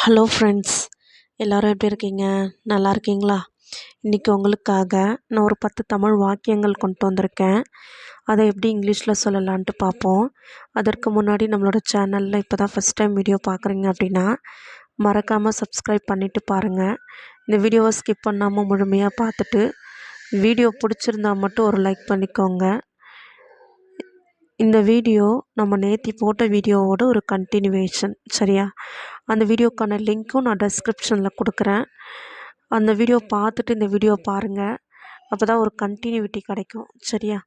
Hello friends, எல்லோரும் எப்படி இருக்கீங்க? நல்லா இருக்கீங்களா? இன்றைக்கி உங்களுக்காக நான் ஒரு 10 தமிழ் வாக்கியங்கள் கொண்டு வந்திருக்கேன். அதை எப்படி இங்கிலீஷில் சொல்லலான்ட்டு பார்ப்போம். அதற்கு முன்னாடி நம்மளோட சேனலில் இப்போ தான் ஃபஸ்ட் டைம் வீடியோ பார்க்குறீங்க அப்படின்னா மறக்காமல் சப்ஸ்கிரைப் பண்ணிவிட்டு பாருங்கள். இந்த வீடியோவை ஸ்கிப் பண்ணாமல் முழுமையாக பார்த்துட்டு வீடியோ பிடிச்சிருந்தா மட்டும் ஒரு லைக் பண்ணிக்கோங்க. இந்த வீடியோ நம்ம நேற்று போட்ட வீடியோவோட ஒரு கண்டினியூவேஷன், சரியா? அந்த வீடியோக்கான லிங்க்கும் நான் டெஸ்கிரிப்ஷனில் கொடுக்குறேன். அந்த வீடியோ பார்த்துட்டு இந்த வீடியோ பாருங்கள். அப்போ தான் ஒரு கண்டினியூட்டி கிடைக்கும், சரியா?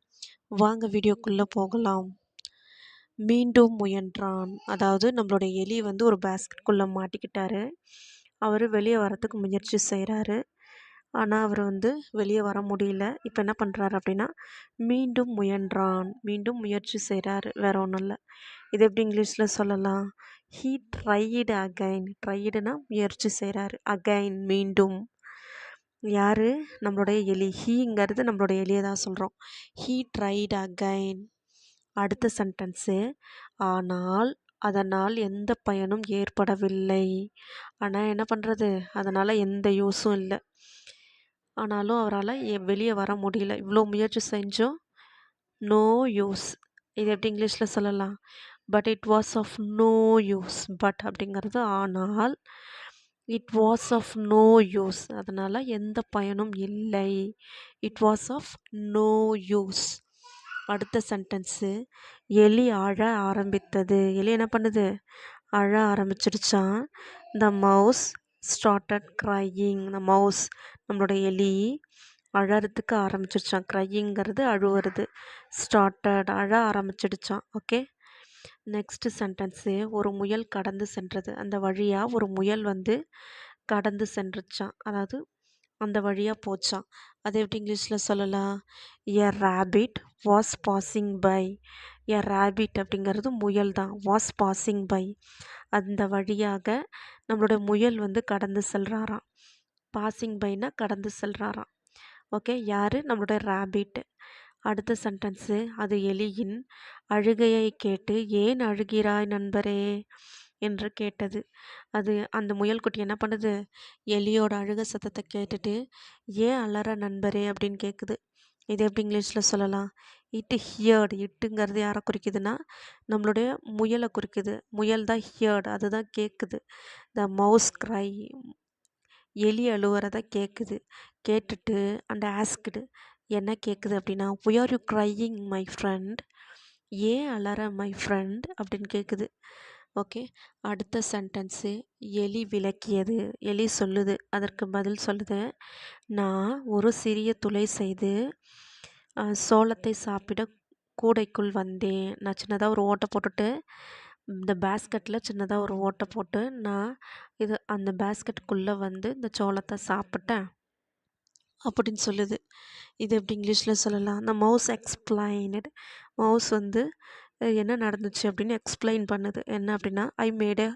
வாங்க வீடியோக்குள்ளே போகலாம். மீண்டும் முயன்றான். அதாவது நம்மளோட எலி ஒரு பேஸ்கெட்குள்ளே மாட்டிக்கிட்டாரு. அவர் வெளியே வரத்துக்கு முயற்சி செய்கிறாரு. ஆனால் அவர் வெளியே வர முடியல. இப்போ என்ன பண்ணுறாரு அப்படின்னா மீண்டும் முயன்றான், மீண்டும் முயற்சி செய்கிறாரு, வேற ஒன்றும் இல்லை. இது எப்படி இங்கிலீஷில் சொல்லலாம்? He tried again. ட்ரைடுனா முயற்சி செய்கிறாரு, அகைன் மீண்டும். யார்? நம்மளுடைய எலி. ஹீங்கிறது நம்மளுடைய எலியை தான் சொல்கிறோம். He tried again. அடுத்த சென்டென்ஸு, ஆனால் அதனால் எந்த பயனும் ஏற்படவில்லை. ஆனால் என்ன பண்ணுறது, அதனால் எந்த யூஸும் இல்லை. ஆனாலும் அவரால் வெளியே வர முடியல. இவ்வளோ முயற்சி செஞ்சோம், நோ யூஸ். இது எப்படி இங்கிலீஷில் சொல்லலாம்? But it was of no use. But அப்படிங்கிறது ஆனால், it was of no use, அதனால் எந்த பயனும் இல்லை. It was of no use. அடுத்த சென்டென்ஸு, எலி அழ ஆரம்பித்தது. எலி என்ன பண்ணுது? அழ ஆரம்பிச்சிடுச்சான். The mouse started crying. The mouse நம்மளோட எலி அழறதுக்கு ஆரம்பிச்சிடுச்சான். க்ரையிங்கிறது அழுவுறது. ஸ்டார்டட் அழ ஆரம்பிச்சிடுச்சான். ஓகே, நெக்ஸ்ட் சென்டென்ஸு, ஒரு முயல் கடந்து சென்றது. அந்த வழியாக ஒரு முயல் கடந்து சென்றுச்சான், அதாவது அந்த வழியாக போச்சான். அதை எப்படி இங்கிலீஷில் சொல்லலாம்? A rabbit was passing by. A rabbit அப்படிங்கிறது முயல் தான். வாஸ் பாசிங் பை, அந்த வழியாக நம்மளோட முயல் கடந்து செல்கிறாராம். பாசிங் பைனா கடந்து செல்கிறாராம். ஓகே, யார்? நம்மளோட ரேபிட். அடுத்த சென்டென்ஸு, அது எலியின் அழுகையை கேட்டு ஏன் அழுகிறாய் நண்பரே என்று கேட்டது. அது அந்த முயல்குட்டி என்ன பண்ணுது? எலியோட அழுக சத்தத்தை கேட்டுட்டு ஏன் அலற நண்பரே அப்படின்னு கேட்குது. இது எப்படி இங்கிலீஷில் சொல்லலாம்? இட்டு ஹியர்டு. இட்டுங்கிறது யாரை குறிக்குதுன்னா நம்மளுடைய முயலை குறிக்குது. முயல் தான் ஹியர்டு, அதுதான் கேட்குது. த மவுஸ் க்ரை, எலி அழுவுறத கேட்குது. கேட்டுட்டு அண்ட் ஆஸ்க்டு, என்ன கேட்குது அப்படின்னா why are you crying my friend. ஏன் அலற மை ஃப்ரெண்ட் அப்படின்னு கேட்குது. ஓகே, அடுத்த சென்டென்ஸு, எலி விளக்கியது. எலி சொல்லுது, அதற்கு பதில் சொல்லுது, நான் ஒரு சிறிய துளை செய்து சோளத்தை சாப்பிட கூடைக்குள் வந்தேன். நான் சின்னதாக ஒரு ஓட்டை போட்டுட்டு, இந்த பேஸ்கெட்டில் சின்னதாக ஒரு ஓட்டை போட்டு நான் அந்த பேஸ்கெட்டுக்குள்ளே இந்த சோளத்தை சாப்பிட்டேன் அப்படின்னு சொல்லுது. இது எப்படி இங்கிலீஷில் சொல்லலாம்? அந்த மவுஸ் எக்ஸ்பிளைனட். மவுஸ் என்ன நடந்துச்சு அப்படின்னு எக்ஸ்பிளைன் பண்ணுது. என்ன அப்படின்னா I made a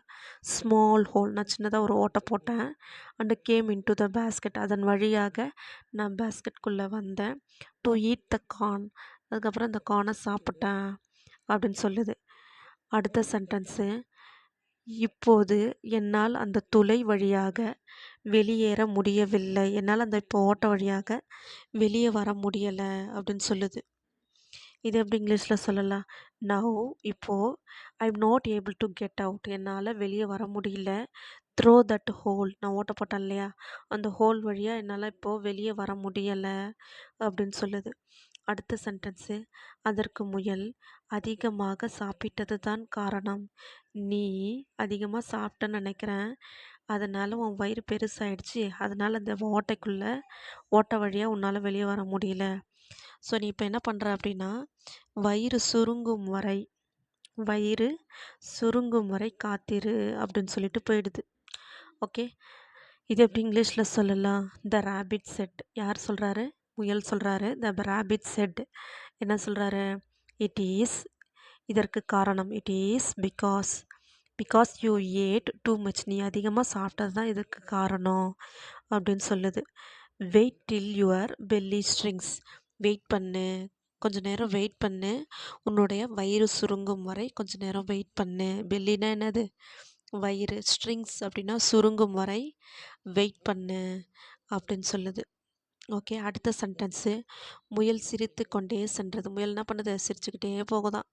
small whole. நான் சின்னதாக ஒரு ஓட்டை போட்டேன். And game in to the basket. அதன் வழியாக நான் பேஸ்கெட்குள்ளே வந்தேன். To eat the corn. அதுக்கப்புறம் அந்த கார்னை சாப்பிட்டேன் அப்படின்னு சொல்லுது. அடுத்த சென்டென்ஸு, இப்போது என்னால் அந்த துளை வழியாக வெளியேற முடியவில்லை. என்னால் அந்த இப்போ ஓட்ட வழியாக வெளியே வர முடியலை அப்படின்னு சொல்லுது. இது எப்படி இங்கிலீஷில் சொல்லலாம்? நவ், இப்போது, I am not able to get out. என்னால் வெளியே வர முடியல. Throw that whole. நான் ஓட்ட போட்டேன் இல்லையா, அந்த ஹோல் வழியாக என்னால் இப்போது வெளியே வர முடியலை அப்படின்னு சொல்லுது. அடுத்த சென்டென்ஸு, அதற்கு முயல் அதிகமாக சாப்பிட்டது தான் காரணம். நீ அதிகமாக சாப்பிட்டேன்னு நினைக்கிறேன், அதனால் உன் வயிறு பெருசாகிடுச்சு, அதனால் அந்த ஓட்டை வழியாக உன்னால் வெளியே வர முடியல. ஸோ நீ இப்போ என்ன பண்ணுற அப்படின்னா வயிறு சுருங்கும் வரை காத்திரு அப்படின்னு சொல்லிட்டு போயிடுது. ஓகே, இது எப்படி இங்கிலீஷில் சொல்லலாம்? The rapid set. யார் சொல்கிறாரு? முயல் சொல்கிறாரு. த ரேபிட் செட் என்ன சொல்கிறாரு? இட் ஈஸ், இதற்கு காரணம், it is because you ate too much. நீ அதிகமாக சாப்பிட்டது தான் இதுக்கு காரணம் அப்படின்னு சொல்லுது. Wait till your belly strings. Wait பண்ணு, கொஞ்ச நேரம் வெயிட் பண்ணு, உன்னுடைய வயிறு சுருங்கும் வரை கொஞ்ச நேரம் வெயிட் பண்ணு. பெல்லினா என்னது? வயிறு. ஸ்ட்ரிங்ஸ் அப்படின்னா சுருங்கும் வரை வெயிட் பண்ணு அப்படின்னு சொல்லுது. ஓகே, அடுத்த சென்டென்ஸு முயல் சிரித்து கொண்டே சென்றது. முயல் என்ன பண்ணுது? சிரிச்சுக்கிட்டே போகுதாம்.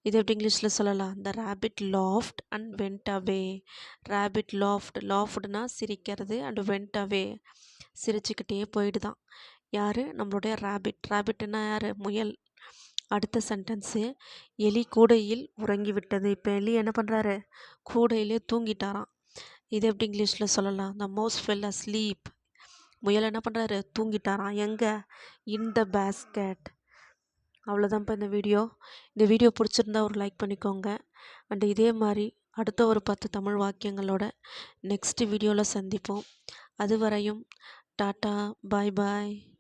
இது எப்படி இங்கிலீஷில் சொல்லலாம்? The rabbit laughed and went away. Rabbit லாஃப்ட்னா சிரிக்கிறது, அண்ட் வெண்ட் அவே சிரிச்சுக்கிட்டே போயிடுதான். யார்? நம்மளுடைய ரேபிட்னா யார்? முயல். அடுத்த சென்டென்ஸு எலி கூடையில் உறங்கிவிட்டது. இப்போ எலி என்ன பண்ணுறாரு? கூடையிலே தூங்கிட்டாராம். இது எப்படி இங்கிலீஷில் சொல்லலாம்? The mouse fell asleep. முயல் என்ன பண்ணுறாரு? தூங்கிட்டாராம். எங்கே? இன் த பேஸ்கெட். அவ்வளோதான்ப்பா இந்த வீடியோ பிடிச்சிருந்தா ஒரு லைக் பண்ணிக்கோங்க. அண்ட் இதே மாதிரி அடுத்த ஒரு 10 தமிழ் வாக்கியங்களோட நெக்ஸ்ட் வீடியோவில் சந்திப்போம். அதுவரையும் டாட்டா, பாய் பாய்.